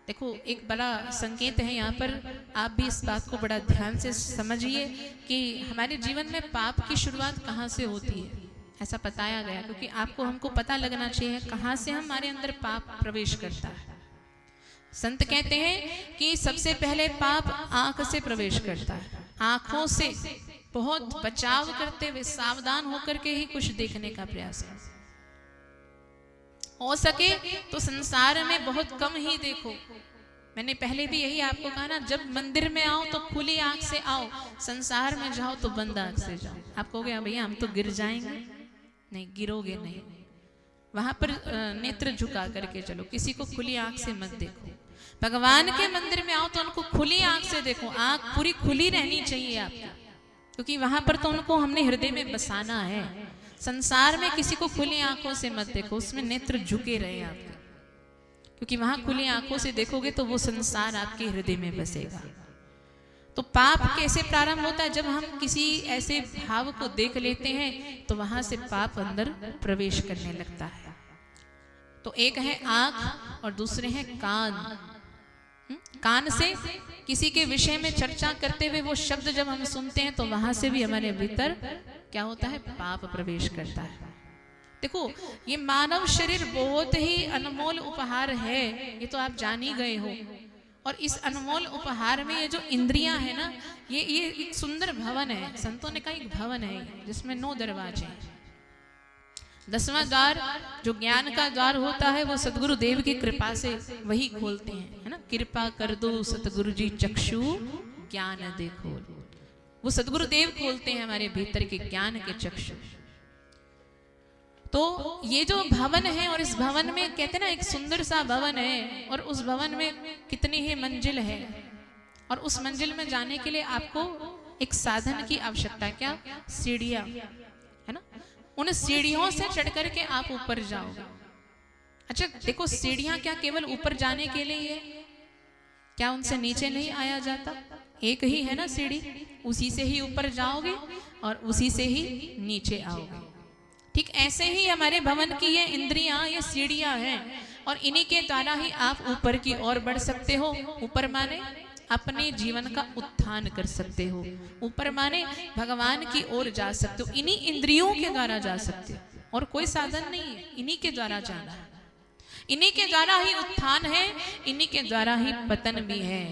देखो एक बड़ा संकेत है यहाँ पर, आप भी इस बात को बड़ा ध्यान से समझिए कि हमारे जीवन में पाप की शुरुआत कहाँ से होती है, ऐसा बताया गया। क्योंकि आपको हमको पता लगना चाहिए कहाँ से हमारे अंदर पाप प्रवेश करता है। संत कहते हैं कि सबसे पहले पाप आंख से प्रवेश करता है। आंखों से बहुत बचाव करते हुए सावधान होकर के ही कुछ देखने का प्रयास करें। हो सके तो संसार में बहुत कम ही देखो। मैंने पहले भी यही आपको कहा ना, जब मंदिर में आओ तो खुली आंख से आओ, संसार में जाओ तो बंद आंख से जाओ। आप कहोगे भैया हम तो गिर जाएंगे, नहीं गिरोगे नहीं। वहां पर नेत्र झुका करके चलो, किसी को खुली आंख से मत देखो। भगवान के मंदिर में आओ तो उनको खुली आंख से देखो, आंख पूरी खुली रहनी चाहिए आपकी, क्योंकि वहां पर तो उनको हमने हृदय में बसाना है। संसार में किसी को खुली आंखों से मत देखो, उसमें नेत्र झुके रहे आपके, क्योंकि वहां खुली आंखों से देखोगे तो वो संसार आपके हृदय में बसेगा। तो पाप कैसे प्रारंभ होता है? जब हम किसी ऐसे भाव को देख लेते हैं तो वहां से पाप अंदर प्रवेश करने लगता है। तो एक है आंख और दूसरे हैं कान। कान से किसी के विषय में चर्चा करते हुए वो शब्द जब हम सुनते हैं तो वहां से भी हमारे भीतर क्या होता है? पाप प्रवेश करता है। देखो ये मानव शरीर बहुत ही अनमोल उपहार है, ये तो आप जान ही गए हो। और इस अनमोल उपहार में ये जो इंद्रियां है ना, ये एक सुंदर भवन है। संतों ने कहा एक भवन है जिसमें 9 दरवाजे हैं। 10वां द्वार जो ज्ञान का द्वार होता है वो सतगुरु देव की कृपा से वही खोलते हैं, है ना। कृपा कर दो सतगुरु जी चक्षु ज्ञान देखो, वो सतगुरु देव खोलते हैं हमारे भीतर के ज्ञान के चक्षु। तो ये जो भवन है, और इस भवन में कहते हैं ना एक सुंदर सा भवन है, और उस भवन में कितनी ही मंजिल है, और उस मंजिल में जाने के लिए आपको एक साधन की आवश्यकता है। क्या? सीढ़ियां, है ना। उन सीढ़ियों से चढ़ करके आप ऊपर जाओगे। अच्छा देखो, सीढ़ियां क्या केवल ऊपर जाने के लिए है? क्या उनसे नीचे नहीं आया जाता? एक ही है ना सीढ़ी, उसी से ही ऊपर जाओगे और उसी से ही नीचे आओगे। ठीक ऐसे ही हमारे भवन की ये इंद्रियां, ये सीढ़ियां हैं, और इन्हीं के द्वारा ही आप ऊपर की ओर बढ़ सकते हो। ऊपर माने अपने जीवन का उत्थान कर सकते हो, ऊपर माने भगवान की ओर जा सकते हो। इन्हीं इंद्रियों के द्वारा जा सकते हो, और कोई साधन नहीं है, इन्हीं के द्वारा जाना है। इन्हीं के द्वारा ही उत्थान है, इन्हीं के द्वारा ही पतन भी है।